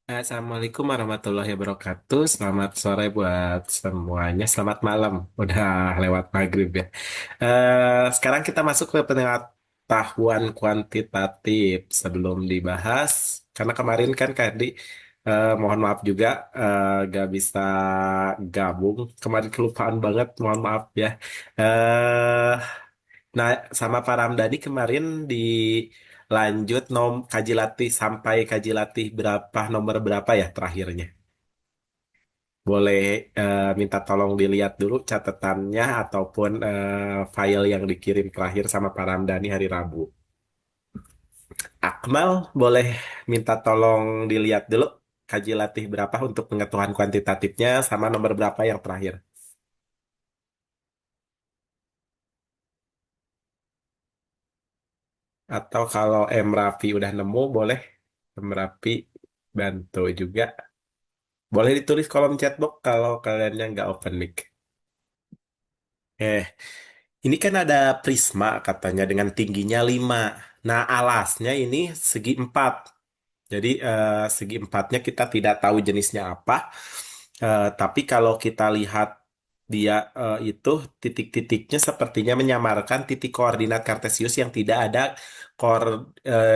Assalamualaikum warahmatullahi wabarakatuh. Selamat sore buat semuanya. Selamat malam. Udah lewat maghrib ya. Sekarang kita masuk ke pengetahuan kuantitatif. Sebelum dibahas, karena kemarin kan Kak mohon maaf juga gak bisa gabung. Kemarin kelupaan banget, mohon maaf ya. Eh, Nah, sama Pak Ramdhani kemarin dilanjut kaji latih sampai kaji latih berapa nomor berapa ya terakhirnya? Boleh minta tolong dilihat dulu catatannya ataupun file yang dikirim terakhir sama Pak Ramdhani hari Rabu. Akmal boleh minta tolong dilihat dulu kaji latih berapa untuk pengetahuan kuantitatifnya sama nomor berapa yang terakhir. Atau kalau M. Raffi udah nemu boleh M. Raffi bantu juga. Boleh ditulis kolom chatbox kalau kaliannya nggak open mic. Eh, ini kan ada prisma katanya dengan tingginya 5. Nah, alasnya ini segi 4. Jadi segi empatnya kita tidak tahu jenisnya apa. Tapi kalau kita lihat dia itu titik-titiknya sepertinya menyamarkan titik koordinat Kartesius yang tidak ada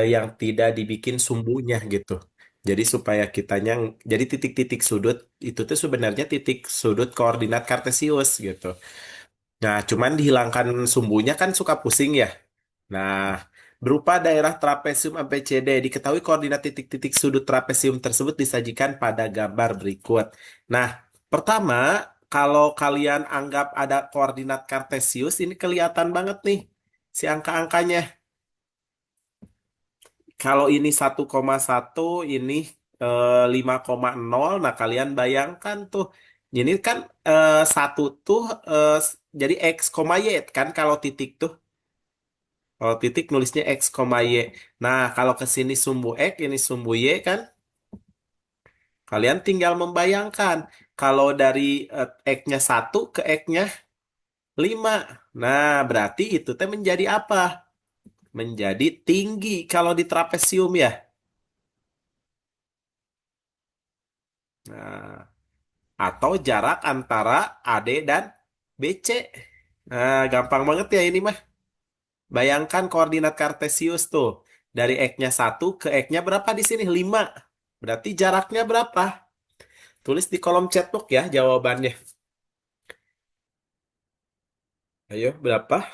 yang tidak dibikin sumbunya gitu. Jadi supaya jadi titik-titik sudut itu tuh sebenarnya titik sudut koordinat Kartesius gitu. Nah, cuman dihilangkan sumbunya kan suka pusing ya. Nah, berupa daerah trapesium ABCD, diketahui koordinat titik-titik sudut trapesium tersebut disajikan pada gambar berikut. Nah, pertama, kalau kalian anggap ada koordinat Kartesius, ini kelihatan banget nih si angka-angkanya. Kalau ini 1,1, ini 5,0, nah kalian bayangkan tuh. Ini kan satu tuh jadi X, Y kan kalau titik tuh. Kalau titik nulisnya X, Y. Nah, kalau ke sini sumbu X, ini sumbu Y kan. Kalian tinggal membayangkan. Kalau dari X-nya 1 ke X-nya 5. Nah, berarti itu teh menjadi apa? Menjadi tinggi kalau di trapesium ya. Nah, atau jarak antara AD dan BC. Nah, gampang banget ya ini mah. Bayangkan koordinat Kartesius tuh. Dari X-nya 1 ke X-nya berapa di sini? 5. Berarti jaraknya berapa? Tulis di kolom chatbox ya jawabannya. Ayo, berapa?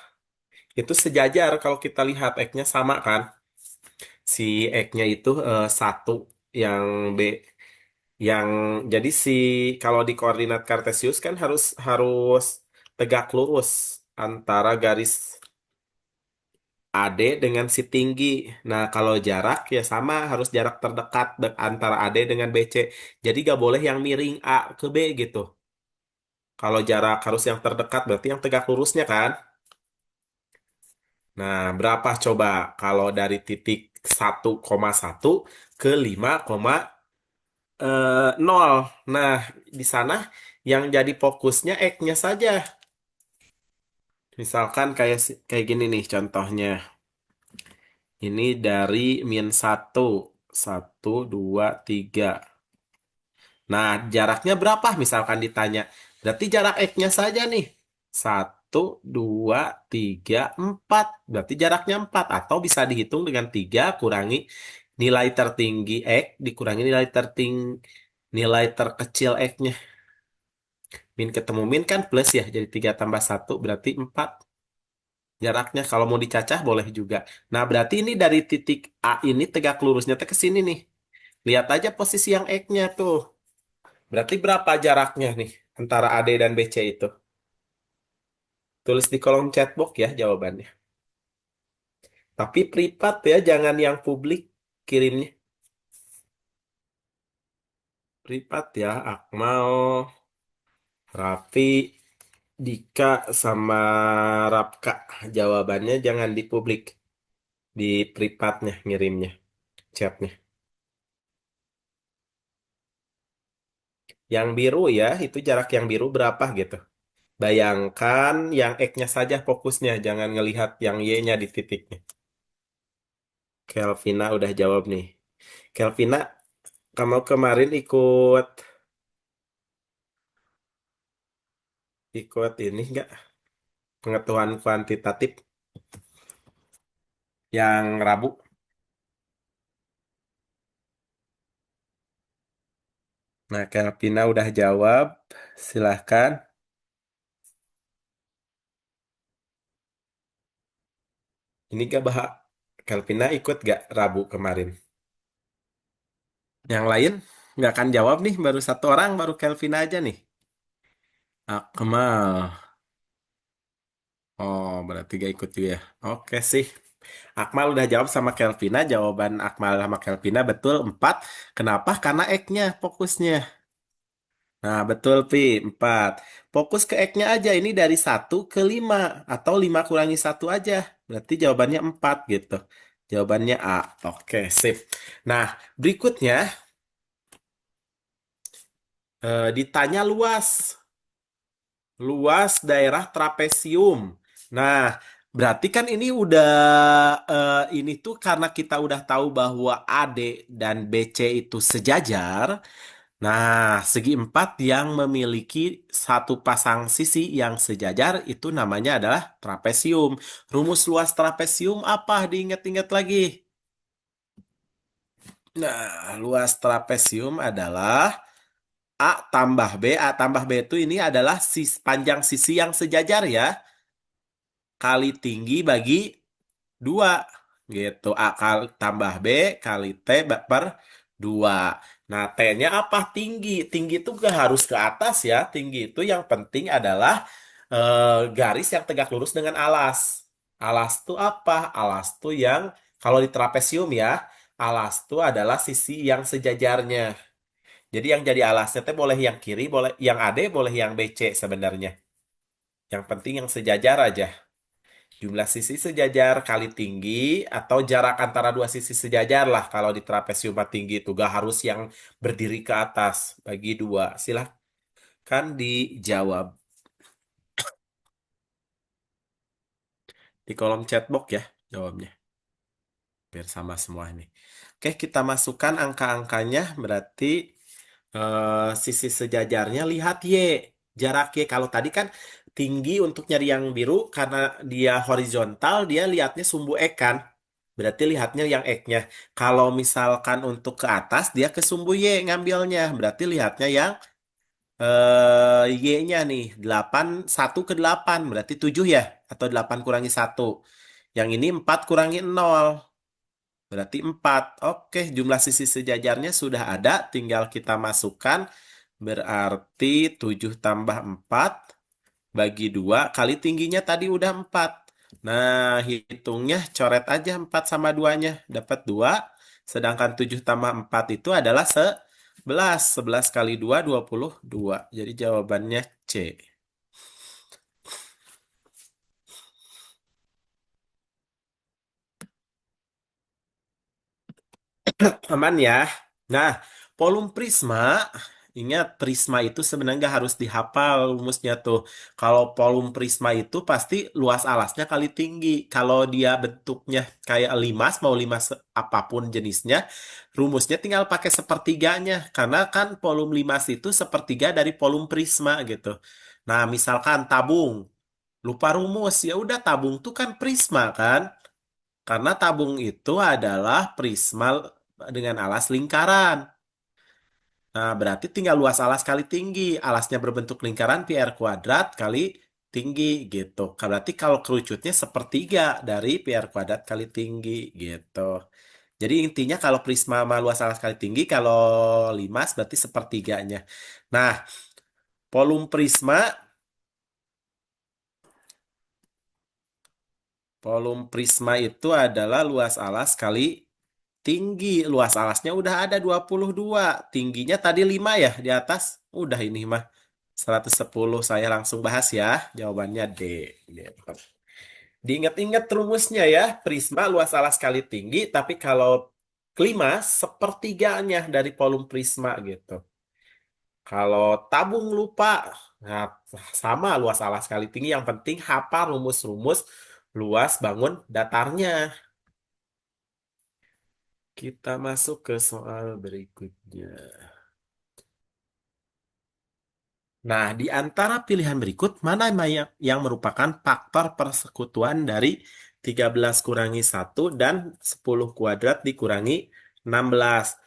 Itu sejajar kalau kita lihat X-nya sama kan? Si X-nya itu 1 yang B. Yang jadi kalau di koordinat Kartesius kan harus harus tegak lurus antara garis AD dengan si tinggi. Nah, kalau jarak ya sama, harus jarak terdekat antara AD dengan BC. Jadi gak boleh yang miring A ke B gitu. Kalau jarak harus yang terdekat berarti yang tegak lurusnya kan? Nah, berapa coba kalau dari titik 1,1 ke 5,0? Nah, di sana yang jadi fokusnya X-nya saja. Misalkan kayak gini nih contohnya. Ini dari min 1, 2, 3. Nah, jaraknya berapa? Misalkan ditanya. Berarti jarak X-nya saja nih. 1, 2, 3, 4. Berarti jaraknya 4. Atau bisa dihitung dengan 3 kurangi nilai tertinggi X dikurangi nilai terkecil X-nya. Min ketemu min kan plus ya. Jadi 3 tambah 1 berarti 4. Jaraknya kalau mau dicacah boleh juga. Nah, berarti ini dari titik A ini tegak lurusnya ke sini nih. Lihat aja posisi yang X-nya tuh. Berarti berapa jaraknya nih antara AD dan BC itu? Tulis di kolom chatbox ya jawabannya. Tapi privat ya, jangan yang publik kirimnya. Privat ya, Akmal, Raffi, Dika, sama Rapka. Jawabannya jangan di publik, di privatnya ngirimnya, chatnya. Yang biru ya, itu jarak yang biru berapa gitu. Bayangkan yang X-nya saja fokusnya, jangan ngelihat yang Y-nya di titiknya. Kelvina udah jawab nih. Kelvina Kamu kemarin ikut ikut ini nggak pengetahuan kuantitatif yang Rabu? Nah, Kelvina udah jawab. Silahkan. Ini gak bahas. Kelvina ikut gak Rabu kemarin? Yang lain nggak akan jawab nih. Baru satu orang, baru Kelvina aja nih. Akmal. Oh, berarti gak ikut juga ya. Oke sih. Akmal udah jawab sama Kelvina. Jawaban Akmal sama Kelvina betul 4. Kenapa? Karena X-nya fokusnya. Nah, betul, Pi. 4. Fokus ke X-nya aja. Ini dari 1 ke 5. Atau 5 kurangi 1 aja. Berarti jawabannya 4 gitu. Jawabannya A. Oke, sip. Nah, berikutnya ditanya luas. Luas daerah trapesium. Nah, berarti kan ini udah ini tuh karena kita udah tahu bahwa AD dan BC itu sejajar. Nah, segi empat yang memiliki satu pasang sisi yang sejajar itu namanya adalah trapesium. Rumus luas trapesium apa? Diingat-ingat lagi. Nah, luas trapesium adalah A tambah B. A tambah B itu ini adalah panjang sisi yang sejajar ya. Kali tinggi bagi 2 gitu. A kali tambah B kali T per 2. Nah, T-nya apa? Tinggi. Tinggi itu gak harus ke atas ya. Tinggi itu yang penting adalah garis yang tegak lurus dengan alas. Alas tuh apa? Alas tuh yang kalau di trapesium ya, alas tuh adalah sisi yang sejajarnya. Jadi yang jadi alasnya teh boleh yang kiri, boleh yang AD, boleh yang BC sebenarnya. Yang penting yang sejajar aja. Jumlah sisi sejajar kali tinggi atau jarak antara dua sisi sejajar lah kalau di trapesium tinggi itu gak harus yang berdiri ke atas bagi 2. Silahkan dijawab di kolom chat box ya jawabnya biar sama semua ini. Oke, kita masukkan angka-angkanya berarti sisi sejajarnya lihat Y. Jarak Y kalau tadi kan tinggi untuk nyari yang biru karena dia horizontal dia lihatnya sumbu X kan. Berarti lihatnya yang X-nya. Kalau misalkan untuk ke atas, dia ke sumbu Y ngambilnya. Berarti lihatnya yang Y-nya nih. 8 1 ke 8. Berarti 7 ya? Atau 8 kurangi 1. Yang ini 4 kurangi 0. Berarti 4. Oke, jumlah sisi sejajarnya sudah ada. Tinggal kita masukkan. Berarti 7 tambah 4 bagi 2 kali tingginya tadi udah 4. Nah, hitungnya coret aja 4 sama 2-nya. Dapat 2. Sedangkan 7 tambah 4 itu adalah 11. 11 kali 2, 22. Jadi jawabannya C. Aman ya. Nah, volume prisma, ingat prisma itu sebenarnya nggak harus dihafal rumusnya tuh. Kalau volume prisma itu pasti luas alasnya kali tinggi. Kalau dia bentuknya kayak limas, mau limas apapun jenisnya, rumusnya tinggal pakai sepertiganya. Karena kan volume limas itu sepertiga dari volume prisma gitu. Nah, misalkan tabung, lupa rumus, ya udah tabung tuh kan prisma kan. Karena tabung itu adalah prisma dengan alas lingkaran. Nah, berarti tinggal luas alas kali tinggi. Alasnya berbentuk lingkaran pi r kuadrat kali tinggi gitu. Berarti kalau kerucutnya sepertiga dari pi r kuadrat kali tinggi gitu. Jadi intinya kalau prisma sama luas alas kali tinggi, kalau limas berarti sepertiganya. Nah, volume prisma, volume prisma itu adalah luas alas kali tinggi. Luas alasnya udah ada 22. Tingginya tadi 5 ya di atas. Udah ini mah 110. Saya langsung bahas ya. Jawabannya D. Gitu. Diingat-ingat rumusnya ya. Prisma luas alas kali tinggi. Tapi kalau kelima sepertiganya dari volume prisma gitu. Kalau tabung lupa. Nah, sama luas alas kali tinggi. Yang penting hafal rumus-rumus luas bangun datarnya. Kita masuk ke soal berikutnya. Nah, di antara pilihan berikut, mana yang merupakan faktor persekutuan dari 13 kurangi 1 dan 10 kuadrat dikurangi 16?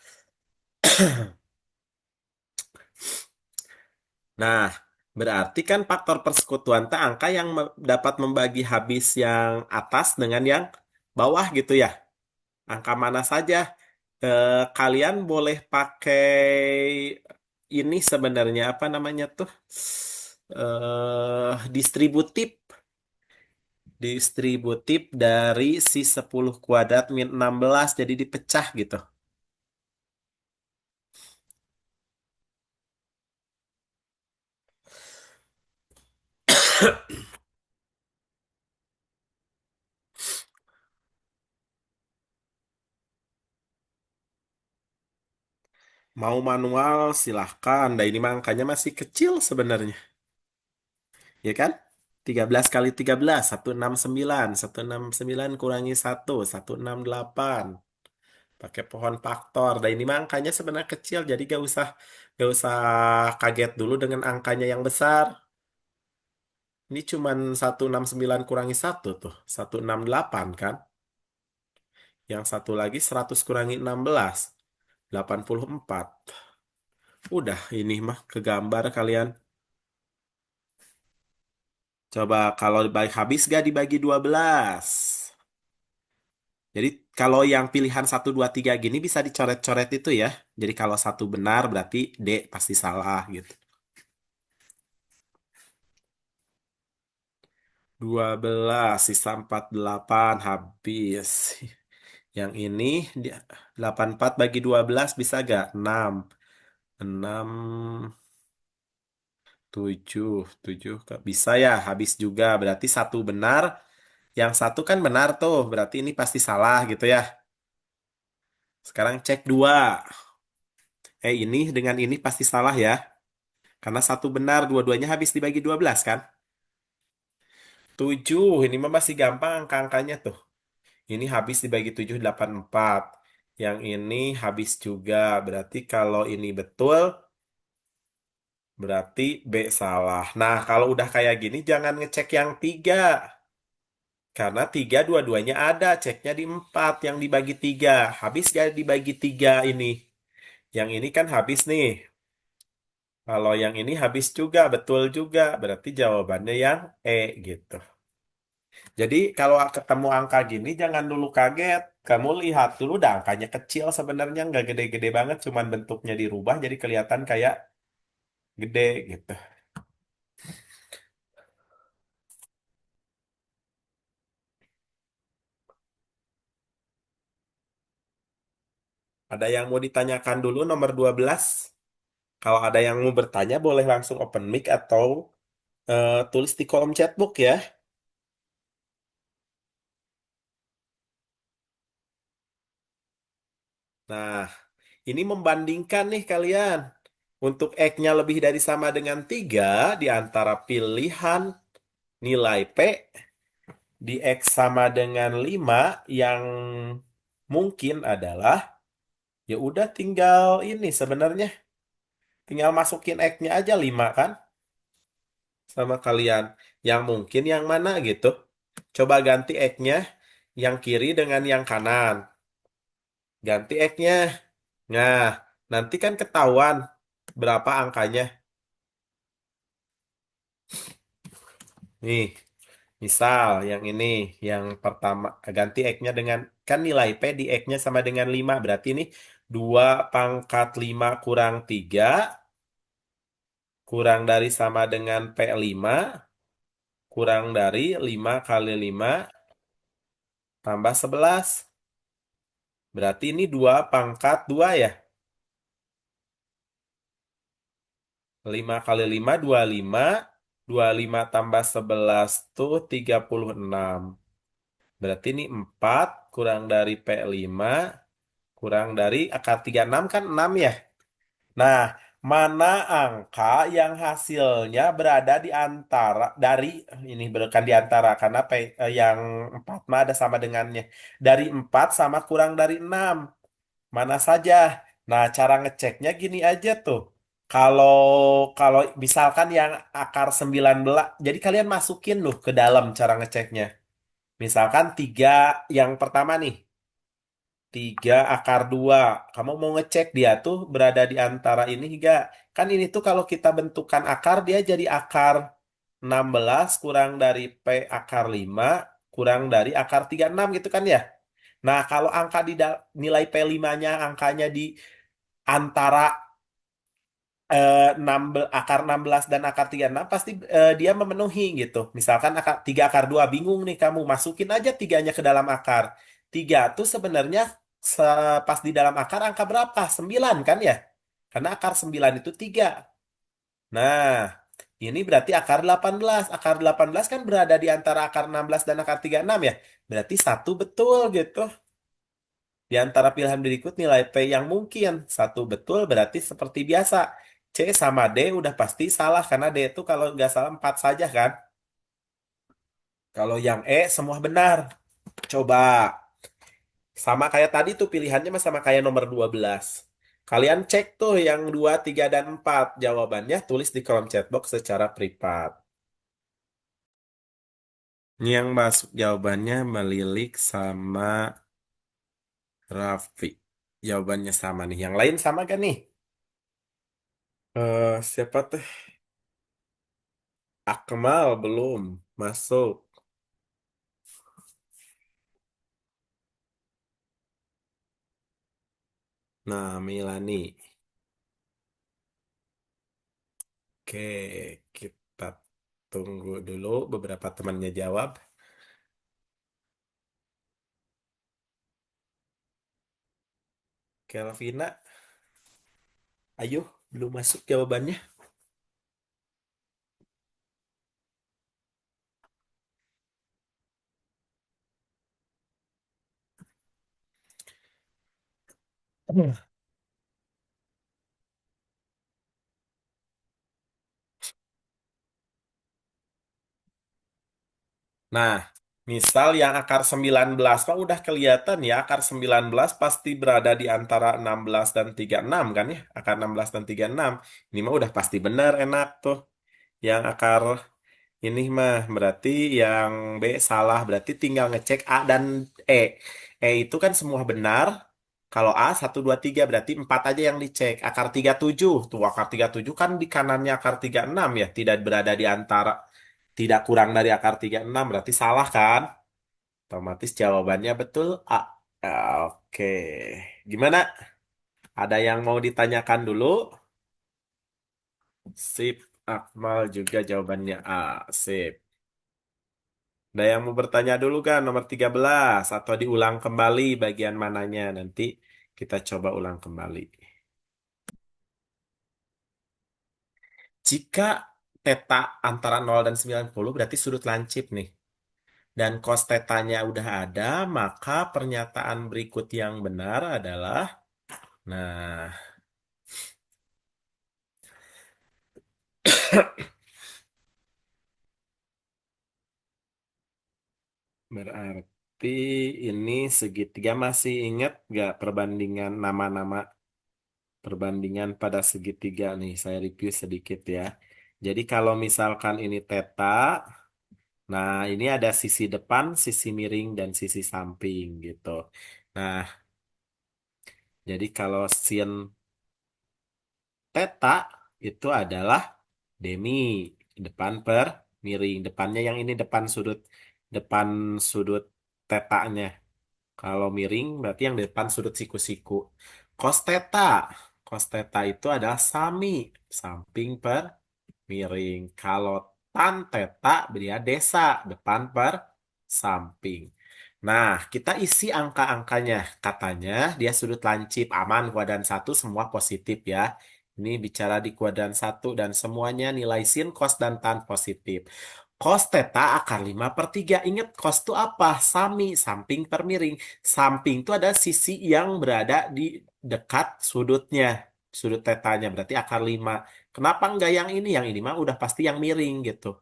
Nah, berarti kan faktor persekutuan itu angka yang dapat membagi habis yang atas dengan yang bawah gitu ya. Angka mana saja? Kalian boleh pakai ini sebenarnya apa namanya tuh? Distributif. Distributif dari si 10 kuadrat min 16 jadi dipecah gitu. Mau manual silahkan. Dan ini mah angkanya masih kecil sebenarnya. Ya kan? 13 kali 13, 169. 169 kurangi 1, 168. Pakai pohon faktor. Dan ini mah angkanya sebenarnya kecil, jadi gak usah kaget dulu dengan angkanya yang besar. Ini cuman 169 kurangi 1 tuh, 168 kan? Yang satu lagi 100 kurangi 16, 84. Udah ini mah kegambar kalian. Coba kalau dibagi habis gak dibagi 12. Jadi kalau yang pilihan 1, 2, 3 gini bisa dicoret-coret itu ya. Jadi kalau satu benar berarti D pasti salah gitu. 12 sisa 48 habis. Yang ini di- 84 bagi 12 bisa gak? 6. 6, 7. 7 bisa ya habis juga. Berarti satu benar. Yang satu kan benar tuh. Berarti ini pasti salah gitu ya. Sekarang cek 2. Ini dengan ini pasti salah ya. Karena satu benar, dua-duanya habis dibagi 12 kan? 7, ini mah masih gampang angka-angkanya tuh. Ini habis dibagi 7, 84. Yang ini habis juga. Berarti kalau ini betul, berarti B salah. Nah, kalau udah kayak gini, jangan ngecek yang 3. Karena 3 dua-duanya ada. Ceknya di 4 yang dibagi 3. Habis gak dibagi 3 ini? Yang ini kan habis nih. Kalau yang ini habis juga, betul juga. Berarti jawabannya yang E gitu. Jadi kalau ketemu angka gini jangan dulu kaget. Kamu lihat dulu dah angkanya kecil sebenarnya nggak gede-gede banget. Cuman bentuknya dirubah jadi kelihatan kayak gede gitu. Ada yang mau ditanyakan dulu nomor 12? Kalau ada yang mau bertanya boleh langsung open mic atau tulis di kolom chatbox ya. Nah, ini membandingkan nih kalian. Untuk X-nya lebih dari sama dengan 3 di antara pilihan nilai P di X sama dengan 5 yang mungkin adalah ya udah tinggal ini sebenarnya tinggal masukin X-nya aja 5 kan sama kalian. Yang mungkin yang mana gitu. Coba ganti X-nya yang kiri dengan yang kanan. Ganti X-nya. Nah, nanti kan ketahuan berapa angkanya. Nih, misal yang ini, yang pertama ganti X-nya dengan kan nilai P di X-nya sama dengan 5. Berarti ini 2 pangkat 5 kurang 3 kurang dari sama dengan P5 kurang dari 5 kali 5 tambah 11. Berarti ini 2 pangkat 2 ya. 5 kali 5 25. 25 tambah 11 tuh 36. Berarti ini 4 kurang dari P5 kurang dari akar 36 kan 6 ya. Nah, mana angka yang hasilnya berada di antara dari ini bukan di antara karena yang 4 mah ada sama dengannya. Dari 4 sama kurang dari 6. mana saja. Nah, cara ngeceknya gini aja tuh. Kalau kalau misalkan yang akar 19, jadi kalian masukin loh ke dalam cara ngeceknya. Misalkan tiga, yang pertama nih, 3 akar 2. Kamu mau ngecek dia tuh berada di antara ini hingga, kan ini tuh kalau kita bentukan akar, dia jadi akar 16 kurang dari P akar 5 kurang dari akar 36 gitu kan ya. Nah, kalau angka nilai P5-nya angkanya di antara akar 16 dan akar 36 pasti dia memenuhi gitu. Misalkan tiga akar 2 bingung nih kamu, masukin aja tiganya ke dalam akar. Tiga tuh sebenarnya pas di dalam akar angka berapa? 9 kan ya? Karena akar 9 itu 3. Nah, ini berarti akar 18. Akar 18 kan berada di antara akar 16 dan akar 36 ya. Berarti satu betul gitu. Di antara pilihan berikut nilai P yang mungkin. Satu betul berarti seperti biasa. C sama D udah pasti salah karena D itu kalau nggak salah 4 saja kan. Kalau yang E semua benar. Coba. Sama kayak tadi tuh pilihannya mah sama kayak nomor 12. Kalian cek tuh yang 2, 3, dan 4. Jawabannya tulis di kolom chat box secara privat. Ini yang masuk jawabannya Melilik sama Raffi. Jawabannya sama nih. Yang lain sama gak nih? Siapa tuh? Akmal belum masuk. Nah, Milani. Oke, kita tunggu dulu beberapa temannya jawab. Kelvina, ayo, belum masuk jawabannya. Nah, misal yang akar 19 mah udah kelihatan ya, akar 19 pasti berada di antara 16 dan 36 kan ya, akar 16 dan 36. Ini mah udah pasti benar, enak tuh. Yang akar ini mah berarti yang B salah, berarti tinggal ngecek A dan E. E itu kan semua benar. Kalau A 1, 2, 3 berarti 4 aja yang dicek. Akar 37, tuh akar 37 kan di kanannya akar 36 ya, tidak berada di antara, tidak kurang dari akar 36 berarti salah kan? Otomatis jawabannya betul A. Oke. Gimana? Ada yang mau ditanyakan dulu? Sip. Akmal juga jawabannya A. Sip. Ada yang mau bertanya dulu kan nomor 13 atau diulang kembali bagian mananya nanti kita coba ulang kembali. Jika teta antara 0 dan 90 berarti sudut lancip nih. Dan cos tetanya udah ada, maka pernyataan berikut yang benar adalah, nah, berarti ini segitiga masih ingat nggak perbandingan nama-nama perbandingan pada segitiga nih, saya review sedikit ya. Jadi kalau misalkan ini theta, nah ini ada sisi depan, sisi miring, dan sisi samping gitu. Nah, jadi kalau sin theta itu adalah demi depan per miring. Depannya yang ini depan sudut tetanya. Kalau miring berarti yang depan sudut siku-siku. Cos theta. Cos theta itu adalah sami, samping per miring. Kalau tan theta dia desa, depan per samping. Nah, kita isi angka-angkanya. Katanya dia sudut lancip, aman, kuadran satu semua positif ya. Ini bicara di kuadran satu dan semuanya nilai sin, cos, dan tan positif. Cos theta akar 5/3. Ingat cos itu apa? Sami, samping per miring. Samping itu ada sisi yang berada di dekat sudutnya. Sudut tetanya berarti akar 5. Kenapa enggak yang ini? Yang ini mah udah pasti yang miring gitu.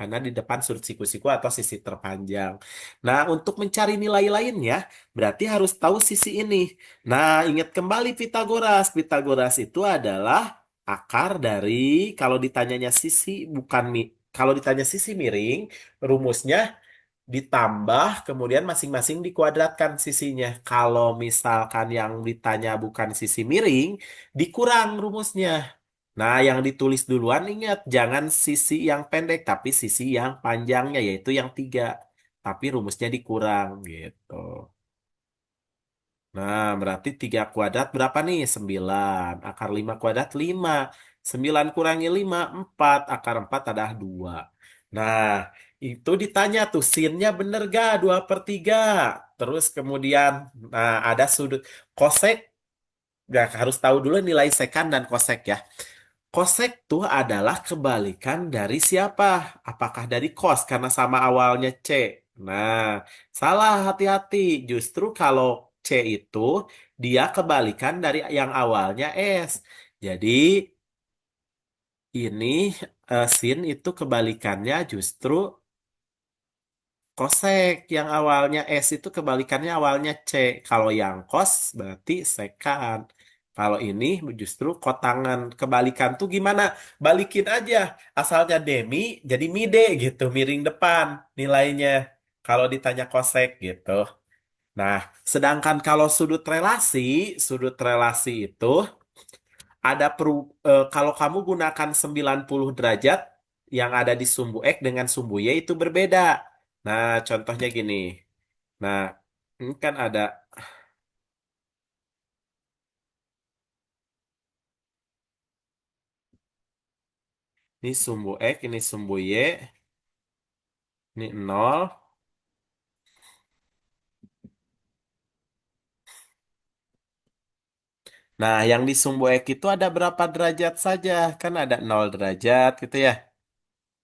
karena di depan sudut siku-siku atau sisi terpanjang. Nah, untuk mencari nilai lainnya, berarti harus tahu sisi ini. Nah, ingat kembali Pitagoras. Pitagoras itu adalah akar dari, kalau ditanyanya sisi, bukan kalau ditanya sisi miring, rumusnya ditambah, kemudian masing-masing dikuadratkan sisinya. Kalau misalkan yang ditanya bukan sisi miring, dikurang rumusnya. Nah, yang ditulis duluan ingat, jangan sisi yang pendek, tapi sisi yang panjangnya, yaitu yang 3. Tapi rumusnya dikurang, gitu. Nah, berarti 3 kuadrat berapa nih? 9. Akar 5 kuadrat 5. 9 kurangi 5, 4. Akar 4 adalah 2. Nah, itu ditanya tuh, sinnya bener gak? 2/3. Terus kemudian, nah ada sudut kosek. Gak harus tahu dulu nilai sekan dan kosek ya. Kosek tuh adalah kebalikan dari siapa? Apakah dari kos karena sama awalnya C? Nah, salah, hati-hati. Justru kalau C itu dia kebalikan dari yang awalnya S. Jadi ini sin itu kebalikannya justru kosek. Yang awalnya S itu kebalikannya awalnya C. Kalau yang kos berarti sekan. Kalau ini justru kotangan. Kebalikan tuh gimana? Balikin aja. Asalnya demi jadi mide gitu. Miring depan nilainya. Kalau ditanya kosek gitu. Nah, sedangkan kalau sudut relasi itu ada kalau kamu gunakan 90 derajat yang ada di sumbu X dengan sumbu Y itu berbeda. Nah, contohnya gini. Nah, ini kan ada ini sumbu X, ini sumbu Y, ini nol. Nah, yang di sumbu X itu ada berapa derajat saja? Kan ada 0 derajat gitu ya.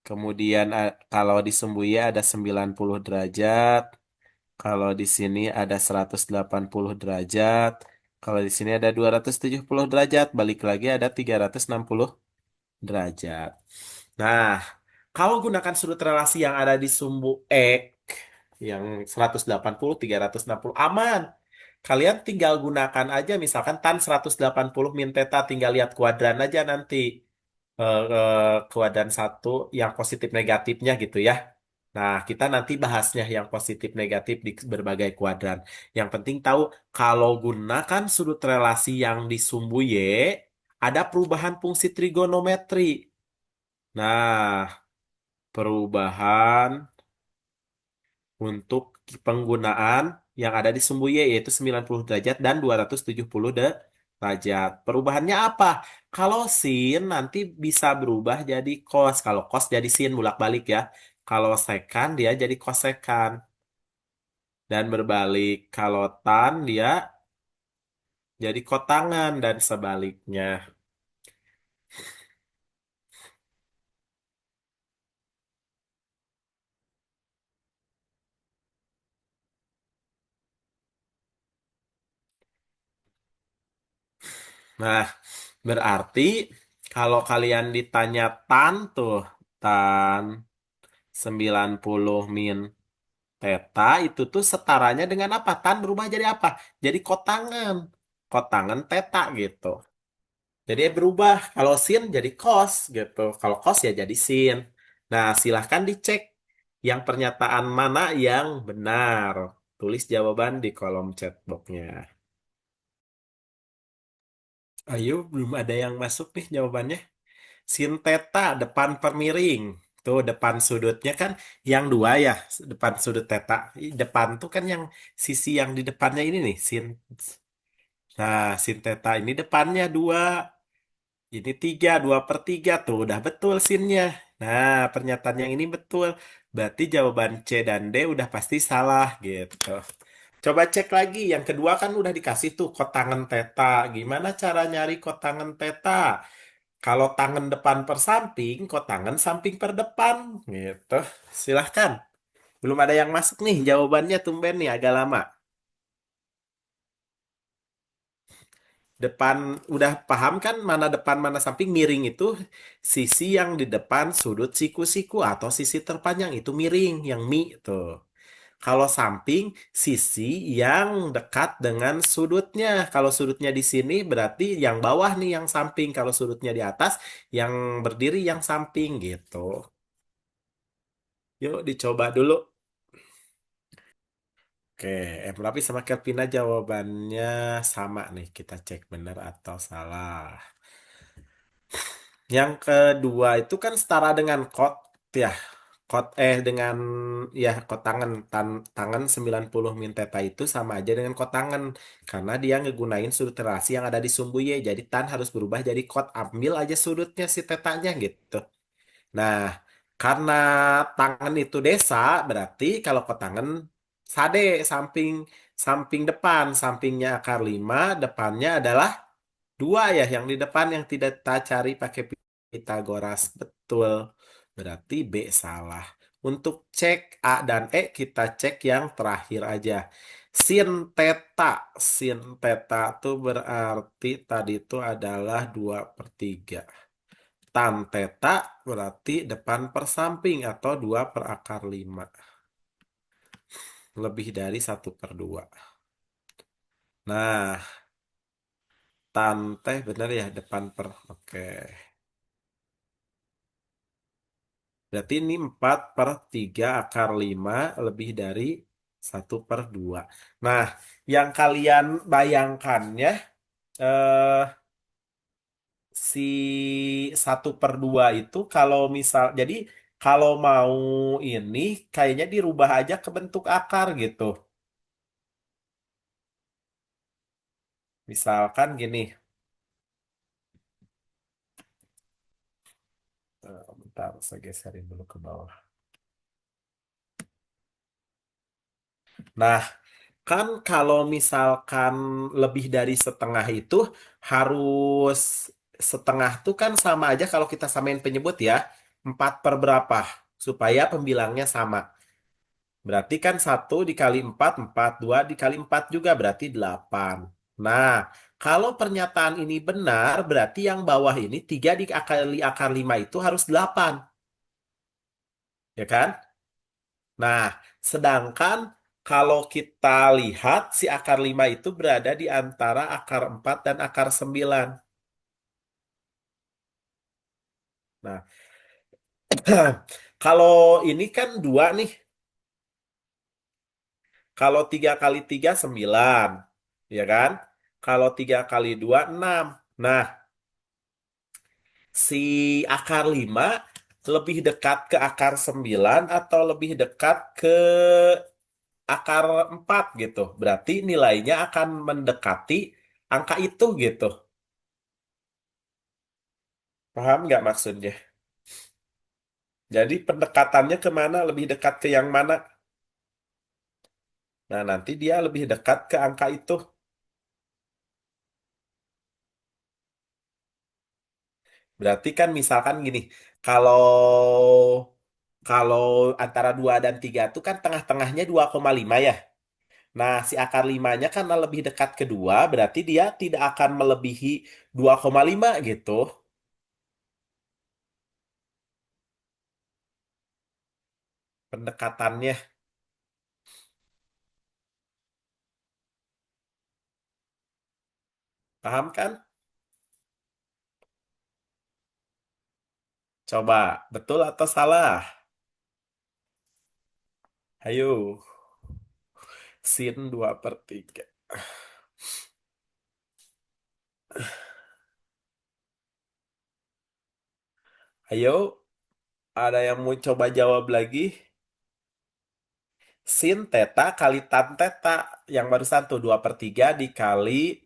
Kemudian kalau di sumbu Y ada 90 derajat. Kalau di sini ada 180 derajat. Kalau di sini ada 270 derajat. Balik lagi ada 360 derajat. Nah, kalau gunakan sudut relasi yang ada di sumbu X, yang 180, 360, aman. Kalian tinggal gunakan aja, misalkan tan 180 min theta, tinggal lihat kuadran aja nanti. Kuadran satu yang positif negatifnya gitu ya. Nah, kita nanti bahasnya yang positif negatif di berbagai kuadran. Yang penting tahu kalau gunakan sudut relasi yang di sumbu Y, ada perubahan fungsi trigonometri. Nah, perubahan untuk penggunaan yang ada di sumbu Y yaitu 90 derajat dan 270 derajat. Perubahannya apa? Kalau sin nanti bisa berubah jadi cos. Kalau cos jadi sin bolak-balik ya. Kalau sekan dia jadi kosekan dan berbalik. Kalau tan dia jadi kotangan dan sebaliknya. Nah, berarti kalau kalian ditanya tan tuh, tan 90 min Theta itu tuh setaranya dengan apa? Tan berubah jadi apa? Jadi kotangan. Kotangan theta gitu. Jadi berubah. Kalau sin jadi cos gitu. Kalau cos ya jadi sin. Nah, silahkan dicek yang pernyataan mana yang benar. Tulis jawaban di kolom chat boxnya. Ayo, belum ada yang masuk nih jawabannya. Sin theta depan per miring. Tuh depan sudutnya kan yang dua ya, depan sudut theta. Depan tuh kan yang sisi yang di depannya ini nih, sin. Nah, sin theta ini depannya dua, ini 3, 2/3 tuh udah betul sinnya. Nah, pernyataan yang ini betul. Berarti jawaban C dan D udah pasti salah gitu. Coba cek lagi, yang kedua kan udah dikasih tuh kotangan theta. Gimana cara nyari kotangan theta? Kalau tangan depan per samping, kok tangan samping per depan, gitu. Silahkan. Belum ada yang masuk nih, jawabannya tumben nih agak lama. Depan udah paham kan mana depan mana samping miring itu sisi yang di depan sudut siku-siku atau sisi terpanjang itu miring yang mi tuh. Kalau samping sisi yang dekat dengan sudutnya. Kalau sudutnya di sini berarti yang bawah nih yang samping. Kalau sudutnya di atas yang berdiri yang samping gitu. Yuk dicoba dulu. Oke, Lapis sama Kelvina jawabannya sama nih. Kita cek benar atau salah. Yang kedua itu kan setara dengan kot ya. Dengan ya kot tangan tangan 90 min teta itu sama aja dengan kot tangan karena dia ngegunain sudut relasi yang ada di sumbu Y. Jadi tan harus berubah jadi kot, ambil aja sudutnya si tetanya gitu. Nah, karena tangan itu desa, berarti kalau kot tangan sade samping samping depan, sampingnya akar 5, depannya adalah dua ya, yang di depan yang tidak kita cari pakai Pitagoras. Betul. Berarti B salah. Untuk cek A dan E, kita cek yang terakhir aja. Sin teta. Sin teta itu berarti tadi itu adalah 2/3. Tan teta berarti depan per samping atau 2/5. Lebih dari 1/2. Nah, tan teh benar ya depan per. Oke. Berarti ini 4/3 akar 5 lebih dari 1/2. Nah, yang kalian bayangkannya eh, si 1/2 itu kalau misal, jadi kalau mau ini kayaknya dirubah aja ke bentuk akar gitu. Misalkan gini, bentar saya geserin dulu ke bawah. Nah, kan kalau misalkan lebih dari setengah itu harus setengah tuh kan sama aja kalau kita samain penyebut ya. 4/berapa? Supaya pembilangnya sama. Berarti kan 1 dikali 4, 4. 2 dikali 4 juga berarti 8. Nah, kalau pernyataan ini benar, berarti yang bawah ini 3 dikali akar 5 itu harus 8. Ya kan? Nah, sedangkan kalau kita lihat si akar 5 itu berada di antara akar 4 dan akar 9. Nah, kalau ini kan 2 nih. Kalau 3 kali 3 9. Ya kan? Kalau 3 kali 2 6. Nah, si akar 5 lebih dekat ke akar 9 atau lebih dekat ke akar 4 gitu. Berarti nilainya akan mendekati angka itu gitu. Paham nggak maksudnya? Jadi pendekatannya kemana? Lebih dekat ke yang mana? Nah, nanti dia lebih dekat ke angka itu. Berarti kan misalkan gini, kalau kalau antara 2 dan 3 itu kan tengah-tengahnya 2,5 ya. Nah, si akar limanya karena lebih dekat ke 2, berarti dia tidak akan melebihi 2,5 gitu. Pendekatannya. Paham kan? Coba, betul atau salah? Ayo, sin 2/3. Ayo, ada yang mau coba jawab lagi? Sin teta kali tan teta. Yang barusan tuh 2/3 dikali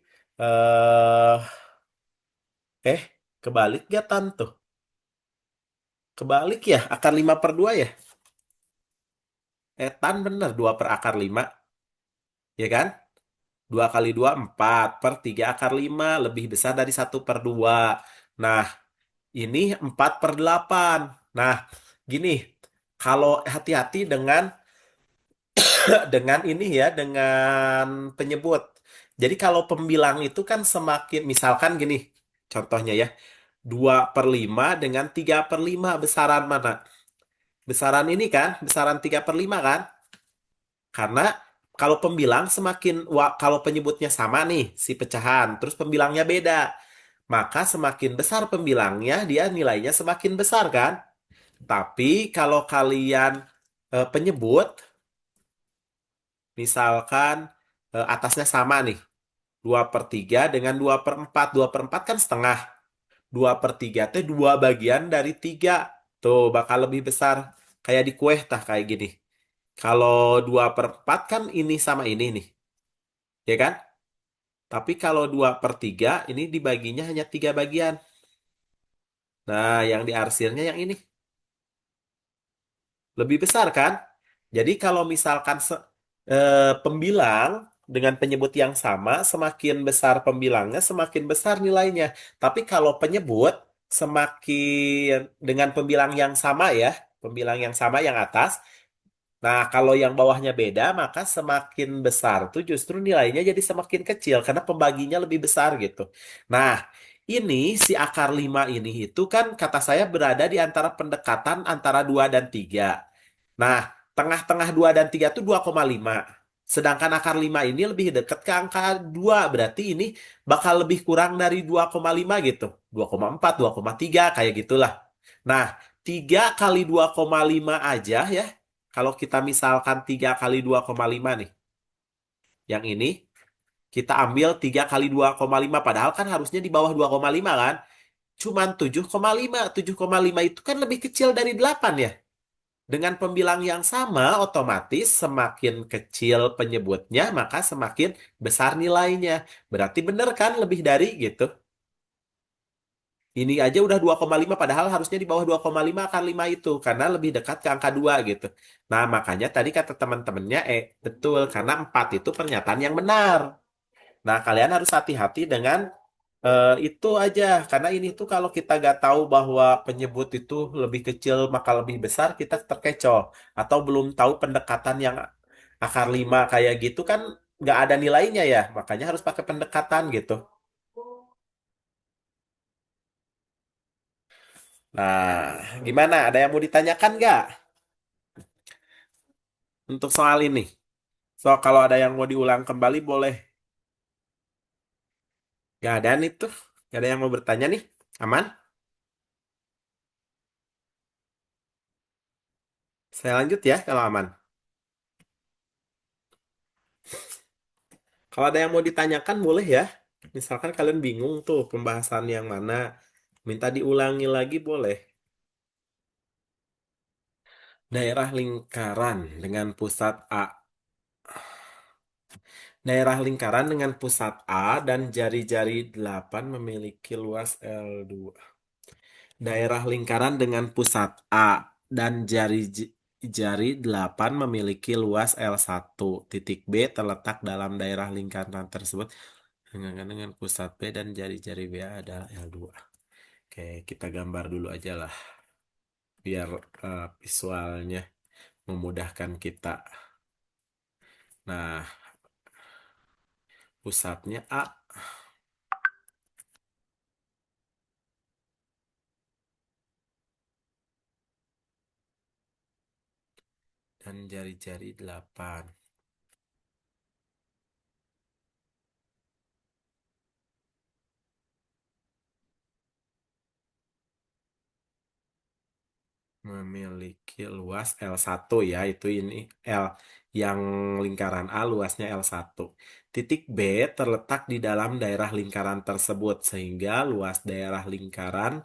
eh kebalik gak tan tuh? Kebalik ya, akar 5/2 ya? Tan bener 2/akar 5, ya kan? 2 kali 2 4 per 3 akar 5 lebih besar dari 1/2. Nah, ini 4/8. Nah, gini, kalau hati-hati dengan dengan ini ya, dengan penyebut. Jadi kalau pembilang itu kan semakin, misalkan gini, contohnya ya, 2/5 dengan 3/5 besaran mana? Besaran ini kan, besaran 3/5 kan? Karena kalau pembilang semakin, kalau penyebutnya sama nih, si pecahan, terus pembilangnya beda, maka semakin besar pembilangnya, dia nilainya semakin besar kan? Tapi kalau kalian penyebut, misalkan atasnya sama nih, 2/3 dengan 2/4. 2/4 kan setengah. 2/3 teh 2 bagian dari 3. Tuh, bakal lebih besar. Kayak di kue tah, kayak gini. Kalau 2/4 kan ini sama ini nih. Ya kan? Tapi kalau 2/3 ini dibaginya hanya 3 bagian. Nah, yang diarsirnya yang ini. Lebih besar kan? Jadi kalau misalkan pembilang dengan penyebut yang sama, semakin besar pembilangnya, semakin besar nilainya. Tapi kalau penyebut semakin dengan pembilang yang sama ya, pembilang yang sama yang atas. Nah, kalau yang bawahnya beda, maka semakin besar tuh justru nilainya jadi semakin kecil karena pembaginya lebih besar gitu. Nah, ini si akar 5 ini itu kan kata saya berada di antara pendekatan antara 2 dan 3. Nah, tengah-tengah 2 dan 3 itu 2,5. Sedangkan akar 5 ini lebih dekat ke angka 2. Berarti ini bakal lebih kurang dari 2,5 gitu. 2,4, 2,3 kayak gitulah. Nah, 3 kali 2,5 aja ya. Kalau kita misalkan 3 kali 2,5 nih. Yang ini kita ambil 3 kali 2,5. Padahal kan harusnya di bawah 2,5 kan. Cuman 7,5. 7,5 itu kan lebih kecil dari 8 ya. Dengan pembilang yang sama, otomatis semakin kecil penyebutnya, maka semakin besar nilainya. Berarti bener kan lebih dari gitu. Ini aja udah 2,5, padahal harusnya di bawah 2,5 akan 5 itu. Karena lebih dekat ke angka 2 gitu. Nah, makanya tadi kata teman-temannya, betul. Karena 4 itu pernyataan yang benar. Nah, kalian harus hati-hati dengan itu aja. Karena ini tuh kalau kita nggak tahu bahwa penyebut itu lebih kecil maka lebih besar, kita terkecoh. Atau belum tahu pendekatan yang akar 5 kayak gitu kan nggak ada nilainya ya. Makanya harus pakai pendekatan gitu. Nah, gimana? Ada yang mau ditanyakan nggak untuk soal ini? So, kalau ada yang mau diulang kembali boleh. Nggak ada nih tuh. Nggak ada yang mau bertanya nih. Aman? Saya lanjut ya kalau aman. Kalau ada yang mau ditanyakan boleh ya. Misalkan kalian bingung tuh pembahasan yang mana, minta diulangi lagi boleh. Daerah lingkaran dengan pusat A. Daerah lingkaran dengan pusat A dan jari-jari 8 memiliki luas L2. Daerah lingkaran dengan pusat A dan jari-jari 8 memiliki luas L1. Titik B terletak dalam daerah lingkaran tersebut dengan pusat B dan jari-jari B adalah L2. Oke, kita gambar dulu aja lah biar visualnya memudahkan kita. Nah, pusatnya A dan jari-jari 8 memiliki luas L1 ya, itu ini L yang lingkaran A luasnya L1. Titik B terletak di dalam daerah lingkaran tersebut sehingga luas daerah lingkaran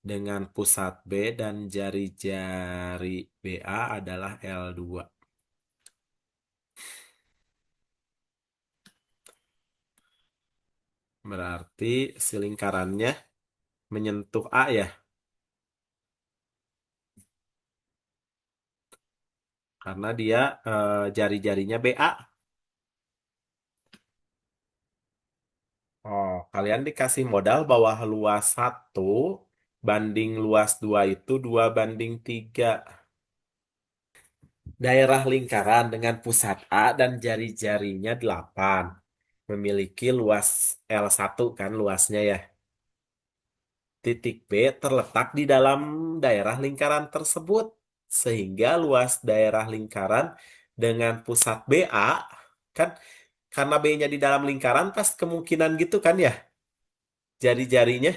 dengan pusat B dan jari-jari BA adalah L2. Berarti si lingkarannya menyentuh A ya, karena dia jari-jarinya BA. Oh, kalian dikasih modal bahwa luas 1 banding luas 2 itu 2/3. Daerah lingkaran dengan pusat A dan jari-jarinya 8 memiliki luas L1 kan luasnya ya. Titik B terletak di dalam daerah lingkaran tersebut. Sehingga luas daerah lingkaran dengan pusat BA kan karena B-nya di dalam lingkaran pas kemungkinan gitu kan ya. Jari-jarinya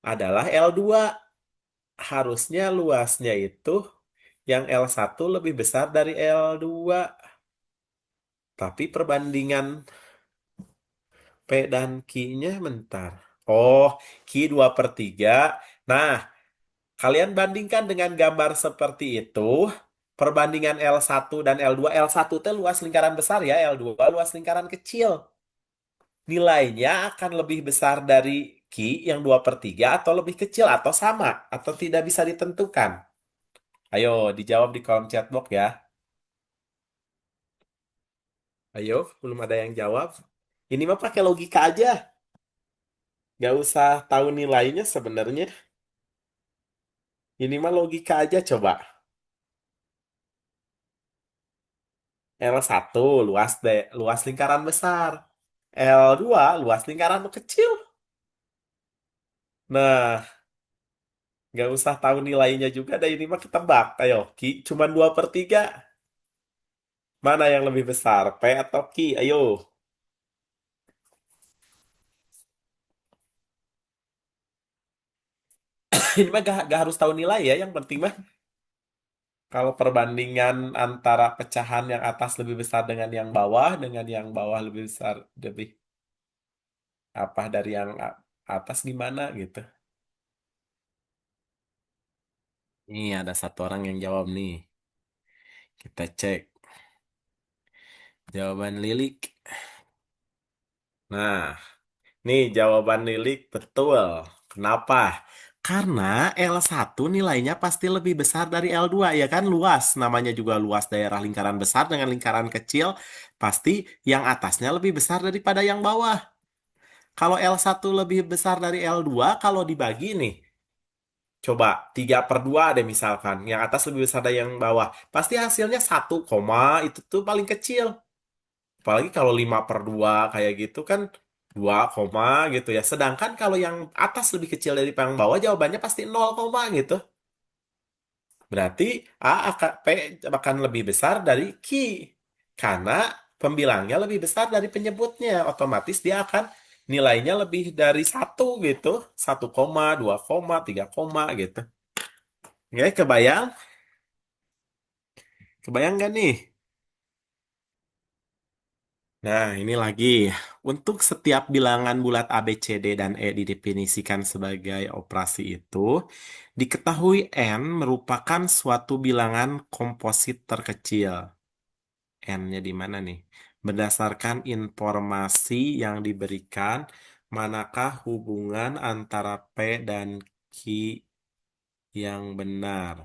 adalah L2. Harusnya luasnya itu yang L1 lebih besar dari L2. Tapi perbandingan P dan Q-nya bentar. Oh, Q 2/3. Nah, kalian bandingkan dengan gambar seperti itu. Perbandingan L1 dan L2. L1 itu luas lingkaran besar ya, L2 luas lingkaran kecil. Nilainya akan lebih besar dari Q yang 2/3 atau lebih kecil atau sama atau tidak bisa ditentukan. Ayo dijawab di kolom chat box ya. Ayo, belum ada yang jawab. Ini mah pakai logika aja. Nggak usah tahu nilainya sebenarnya. Ini mah logika aja coba. L1 luas lingkaran besar. L2 luas lingkaran kecil. Nah, nggak usah tahu nilainya juga. Dan ini mah ketebak. Ayo, Ki cuma 2/3. Mana yang lebih besar? P atau Ki? Ayo. Ini mah gak harus tahu nilai ya. Yang penting mah kalau perbandingan antara pecahan yang atas lebih besar dengan yang bawah lebih besar, lebih apa dari yang atas gimana gitu. Ini ada satu orang yang jawab nih. Kita cek jawaban Lilik. Nah, nih jawaban Lilik betul. Kenapa? Karena L1 nilainya pasti lebih besar dari L2 ya kan luas. Namanya juga luas daerah lingkaran besar dengan lingkaran kecil. Pasti yang atasnya lebih besar daripada yang bawah. Kalau L1 lebih besar dari L2, kalau dibagi nih, coba 3/2 deh misalkan. Yang atas lebih besar dari yang bawah. Pasti hasilnya 1, itu tuh paling kecil. Apalagi kalau 5/2 kayak gitu kan 2, gitu ya. Sedangkan kalau yang atas lebih kecil dari yang bawah, jawabannya pasti 0, gitu. Berarti P akan lebih besar dari Q. Karena pembilangnya lebih besar dari penyebutnya. Otomatis dia akan nilainya lebih dari 1 gitu. 1, 2, 3, gitu. Oke, kebayang? Kebayang nggak nih? Nah, ini lagi. Untuk setiap bilangan bulat A, B, C, D, dan E didefinisikan sebagai operasi itu, diketahui N merupakan suatu bilangan komposit terkecil. N-nya di mana nih? Berdasarkan informasi yang diberikan, manakah hubungan antara P dan Q yang benar?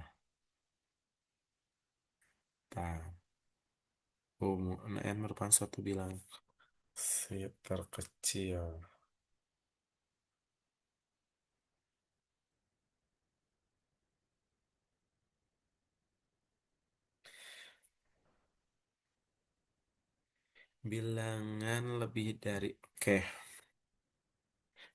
Nah, N merupakan suatu bilangan si terkecil. Bilangan lebih dari... Oke,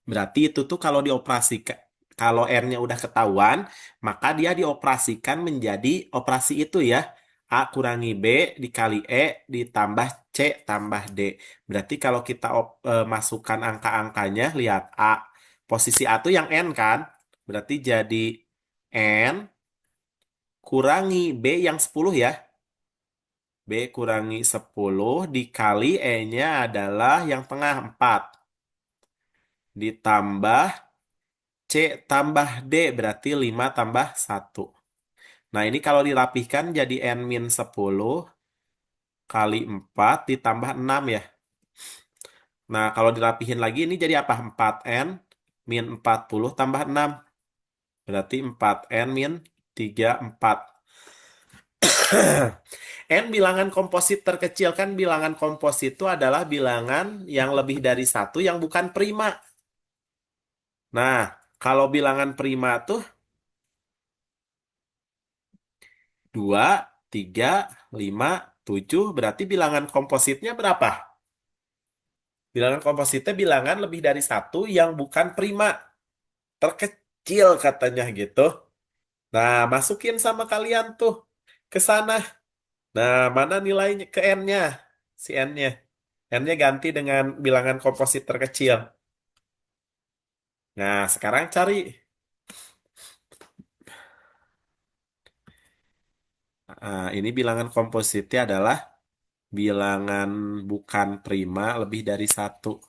berarti itu tuh kalau dioperasikan, kalau R-nya udah ketahuan, maka dia dioperasikan menjadi operasi itu ya. A kurangi B dikali E ditambah C tambah D. Berarti kalau kita masukkan angka-angkanya, lihat A. Posisi A tuh yang N kan? Berarti jadi N kurangi B yang 10 ya. B kurangi 10 dikali E-nya adalah yang tengah 4. Ditambah C tambah D berarti 5 tambah 1. Nah ini kalau dirapihkan jadi N-10 kali 4 ditambah 6 ya. Nah kalau dirapihin lagi ini jadi apa? 4N min 40 tambah 6. Berarti 4N min 34. N bilangan komposit terkecil kan bilangan komposit itu adalah bilangan yang lebih dari satu yang bukan prima. Nah kalau bilangan prima tuh 2, 3, 5, 7. Berarti bilangan kompositnya berapa? Bilangan kompositnya bilangan lebih dari satu yang bukan prima. Terkecil katanya gitu. Nah, masukin sama kalian tuh ke sana. Nah, mana nilainya ke N-nya? Si N-nya. N-nya ganti dengan bilangan komposit terkecil. Nah, sekarang cari. Ini bilangan kompositnya adalah bilangan bukan prima lebih dari satu.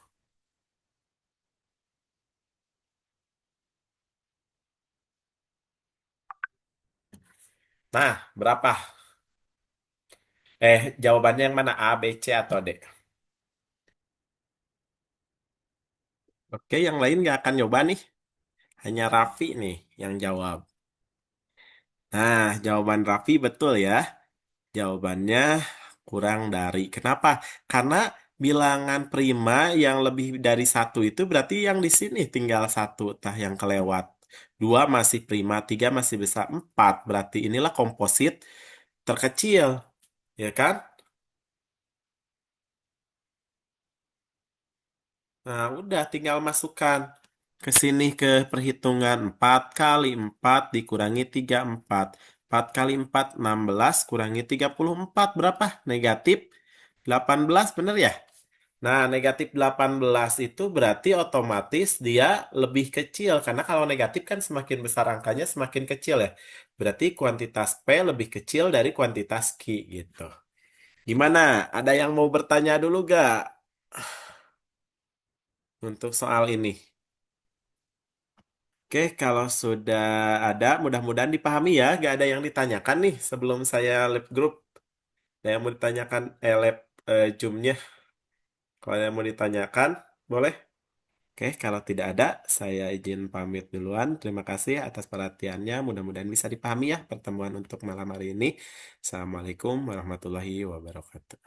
Nah, berapa? Jawabannya yang mana? A, B, C, atau D? Oke, yang lain nggak akan nyoba nih. Hanya Raffi nih yang jawab. Nah, jawaban Raffi betul ya. Jawabannya kurang dari. Kenapa? Karena bilangan prima yang lebih dari satu itu berarti yang di sini tinggal satu, tah yang kelewat. Dua masih prima, tiga masih besar, empat. Berarti inilah komposit terkecil, ya kan? Nah, udah tinggal masukkan ke sini ke perhitungan 4 kali 4 dikurangi 34. 4 kali 4 16 kurangi 34 berapa? Negatif 18, bener ya? Nah, negatif 18 itu berarti otomatis dia lebih kecil. Karena kalau negatif kan semakin besar angkanya semakin kecil ya. Berarti kuantitas P lebih kecil dari kuantitas Q gitu. Gimana? Ada yang mau bertanya dulu gak untuk soal ini? Oke, kalau sudah ada, mudah-mudahan dipahami ya. Gak ada yang ditanyakan nih sebelum saya lab group. Ada yang mau ditanyakan, lab Zoom-nya. Kalau ada yang mau ditanyakan, boleh. Oke, kalau tidak ada, saya izin pamit duluan. Terima kasih atas perhatiannya. Mudah-mudahan bisa dipahami ya pertemuan untuk malam hari ini. Assalamualaikum warahmatullahi wabarakatuh.